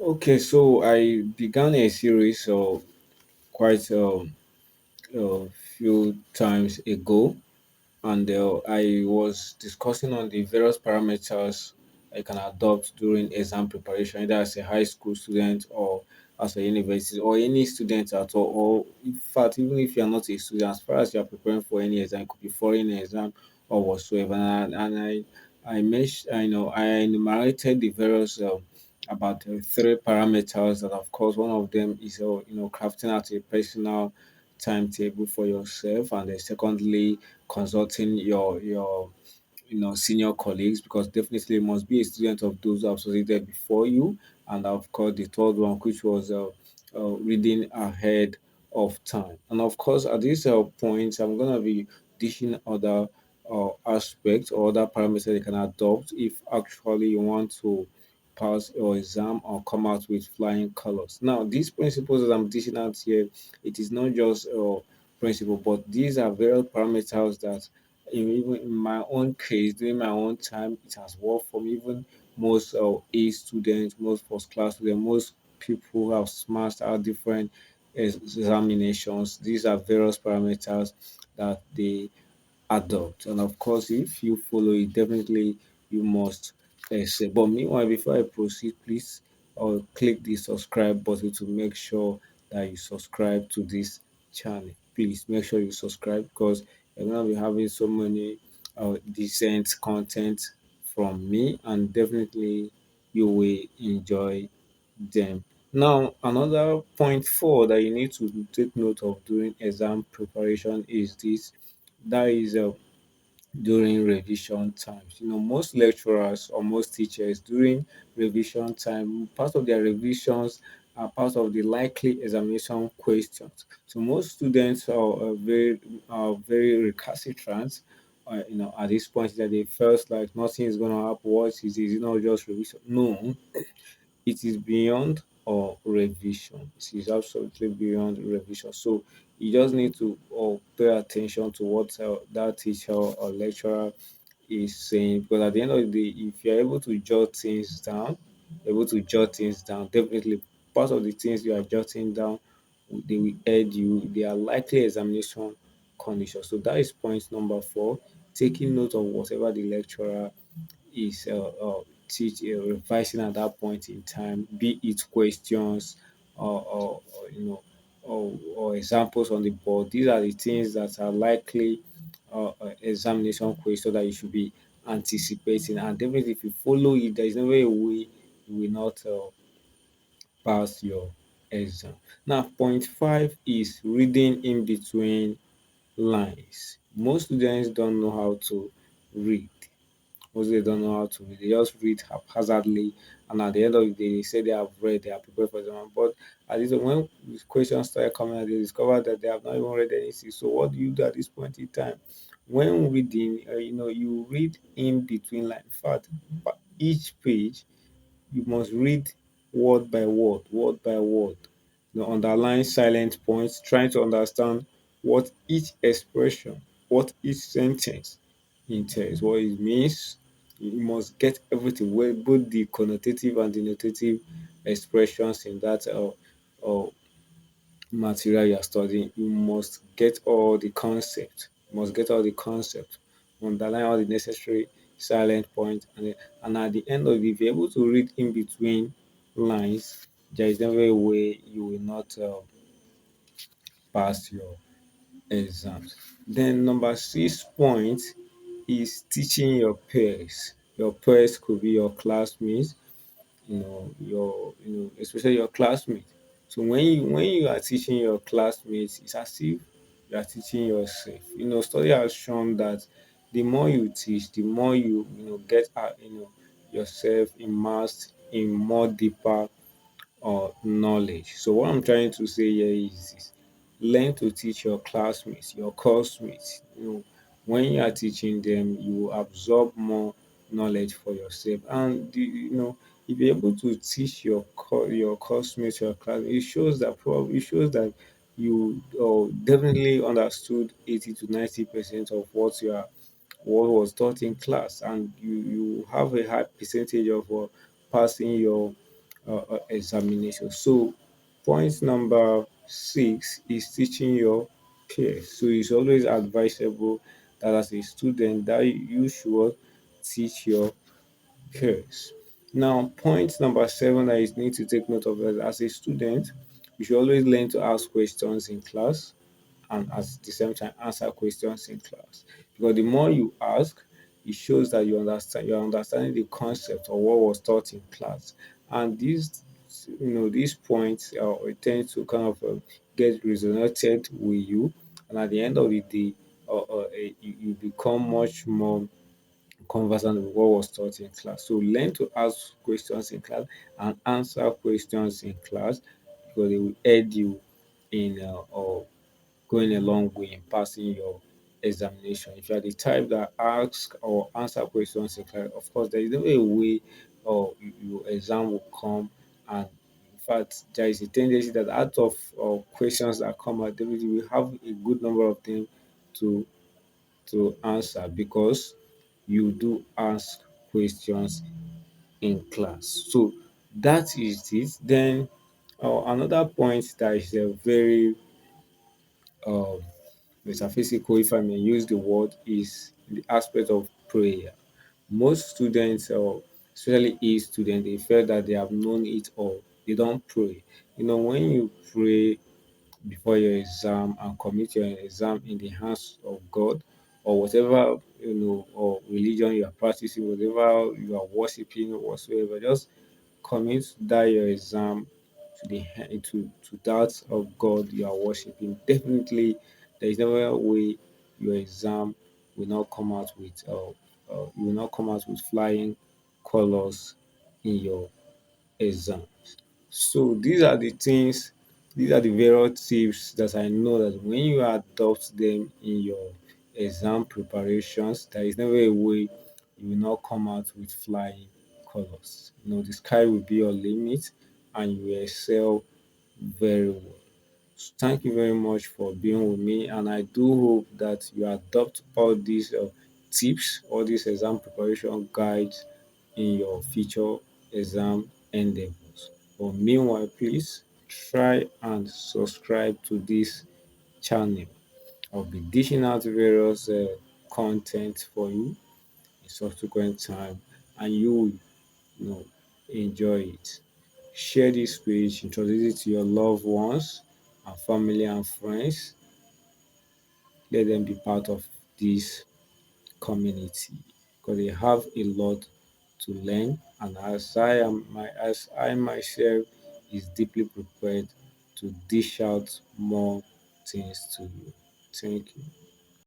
Okay, so I began a series quite a few times ago, and I was discussing on the various parameters I can adopt during exam preparation, either as a high school student or as a university or any student at all. Or in fact, even if you are not a student, as far as you are preparing for any exam, it could be foreign exam or whatsoever. I mentioned, I enumerated the various about three parameters. That of course, one of them is crafting out a personal timetable for yourself, and then secondly consulting your senior colleagues, because definitely you must be a student of those who have succeeded before you. And of course the third one, which was reading ahead of time. And of course at this point I'm going to be dishing other aspects or other parameters you can adopt if actually you want to pass your exam or come out with flying colors. Now these principles that I'm dishing out here, it is not just principle, but these are various parameters that even in my own case, during my own time, it has worked for me. Even most A students, most first class students, most people who have smashed out different examinations. These are various parameters that they adopt. And of course, if you follow it, definitely you must say. But meanwhile, before I proceed, please click the subscribe button to make sure that you subscribe to this channel. Please make sure you subscribe, because you're gonna be having so many decent content from me, and definitely you will enjoy them. Now, another point four that you need to take note of during exam preparation is this. That is during revision times. Most lecturers or most teachers during revision time, part of their revisions are part of the likely examination questions. So most students are very recalcitrant. At this point that they felt like nothing is going to happen. What is it? Is it not just revision? No, it is beyond or revision. It is absolutely beyond revision. So you just need to pay attention to what that teacher or lecturer is saying, because at the end of the day, if you're able to jot things down, definitely part of the things you are jotting down, they will aid you. They are likely examination conditions. So that is point number four. Taking note of whatever the lecturer is revising at that point in time, be it questions or examples on the board. These are the things that are likely examination questions that you should be anticipating. And definitely, if you follow it, there is no way you will not pass your exam. Now, point five is reading in between lines. Most students don't know how to read. Most they don't know how to read. They just read haphazardly, and at the end of the day, they say they have read, they are prepared for exam. But at this when the questions start coming, out, they discover that they have not even read anything. So what do you do at this point in time? When reading, you read in between lines. In fact, each page you must read word by word, word by word. Underline silent points, trying to understand what each expression, what each sentence entails, what it means. You must get everything, both the connotative and denotative expressions in that uh, material you are studying. You must get all the concept. You must get all the concept. Underline all the necessary silent points, and at the end of it, if you're able to read in between lines, there is never a way you will not pass your exams. Then number six point is teaching your peers. Your peers could be your classmates, especially your classmates. So when you are teaching your classmates, it's as if you are teaching yourself. Study has shown that the more you teach, the more get yourself immersed in more deeper or knowledge. So what I'm trying to say here is this: learn to teach your classmates, your course mates. When you are teaching them, you will absorb more knowledge for yourself. And if you're able to teach your course mates, your class, it shows that you definitely understood 80 to 90% of what was taught in class, and you have a high percentage of passing examination. So point number 6 is teaching your peers. So it's always advisable that as a student that you should teach your peers. Now, point number 7 that you need to take note of is as a student, you should always learn to ask questions in class and at the same time answer questions in class. Because the more you ask, it shows that you're understanding the concept of what was taught in class. And these points tend to kind of get resonated with you, and at the end of the day, you become much more conversant with what was taught in class. So learn to ask questions in class and answer questions in class because they will aid you in or going a long way in passing your examination. If you are the type that asks or answer questions in class, of course, there is no a way or your exam will come. And in fact, there is a tendency that out of questions that come out, definitely we have a good number of them to answer because you do ask questions in class. So that is it. Then another point that is a very uh, metaphysical, if I may use the word, is the aspect of prayer. Most students, or especially A students, they feel that they have known it all. They don't pray. When you pray before your exam and commit your exam in the hands of God, or whatever or religion you are practicing, whatever you are worshiping, whatsoever, just commit that your exam to that of God you are worshiping. Definitely, there is never a way your exam will not come out with you will not come out with flying colors in your exams. So these are the various tips that I know that when you adopt them in your exam preparations, there is never a way you will not come out with flying colors. The sky will be your limit and you will excel very well. So thank you very much for being with me, and I do hope that you adopt all these tips, all these exam preparation guides in your future exam endeavors. But meanwhile, please try and subscribe to this channel. I'll be dishing out various content for you in subsequent time, and you will enjoy it. Share this page, introduce it to your loved ones and family and friends. Let them be part of this community because they have a lot to learn. And as I myself is deeply prepared to dish out more things to you. Thank you.